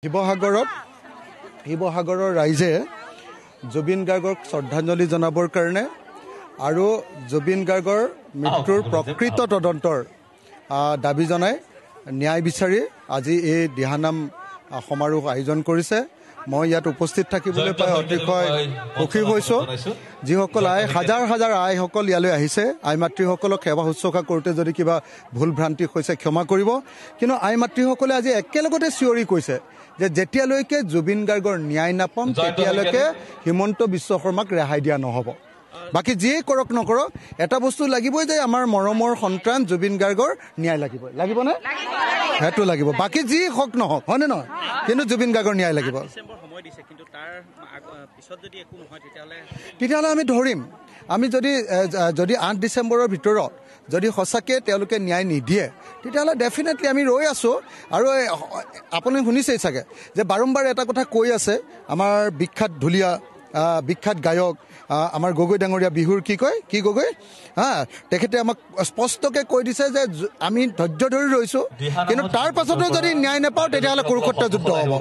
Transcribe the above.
শিৱসাগৰৰ ৰাইজে জুবিন গাৰ্গক শ্ৰদ্ধাঞ্জলি জনাবৰ কাৰণে আৰু জুবিন গাৰ্গৰ মৃত্যুৰ প্ৰকৃত তদন্তৰ দাবী জনাই ন্যায় বিচাৰি আজি এই দিহানাম সমাৰোহ আয়োজন কৰিছে। মই ইয়াত উপস্থিত থাকিবলৈ পাই অতিশয় সুখী হৈছোঁ। যিসকল হাজাৰ হাজাৰ আইসকল ইয়ালৈ আহিছে, আই মাতৃসকলক সেৱা শুশ্ৰূষা কৰোঁতে যদি কিবা ভুল ভ্ৰান্তি হৈছে ক্ষমা কৰিব। কিন্তু আই মাতৃসকলে আজি একেলগতে চিঞৰি কৈছে যে যেতিয়ালৈকে জুবিন গাৰ্গৰ ন্যায় নাপাম তেতিয়ালৈকে হিমন্ত বিশ্ব শৰ্মাক ৰেহাই দিয়া নহ'ব। বাকী যিয়ে কৰক নকৰক এটা বস্তু লাগিবই যে আমাৰ মৰমৰ সন্তান জুবিন গাৰ্গৰ ন্যায় লাগিবই। লাগিবনে? সেইটো লাগিব। বাকী যি হওক নহওক, হয়নে নহয়? কিন্তু জুবিন গাৰ্গৰ ন্যায় লাগিব। তেতিয়াহ'লে আমি ধৰিম। আমি যদি 8 ডিচেম্বৰৰ ভিতৰত যদি সঁচাকৈ তেওঁলোকে ন্যায় নিদিয়ে তেতিয়াহ'লে ডেফিনেটলি আমি ৰৈ আছোঁ। আৰু আপুনি শুনিছেই চাগে যে বাৰম্বাৰ এটা কথা কৈ আছে আমাৰ বিখ্যাত ঢুলীয়া বিখ্যাত গায়ক আমাৰ গগৈ ডাঙৰীয়া বিহুৰ কি গগৈ তেখেতে আমাক স্পষ্টকৈ কৈ দিছে যে আমি ধৈৰ্য ধৰি ৰৈছোঁ, কিন্তু তাৰ পাছতো যদি ন্যায় নাপাওঁ তেতিয়াহ'লে কুৰুক্ষেত্ৰ যুদ্ধ হ'ব।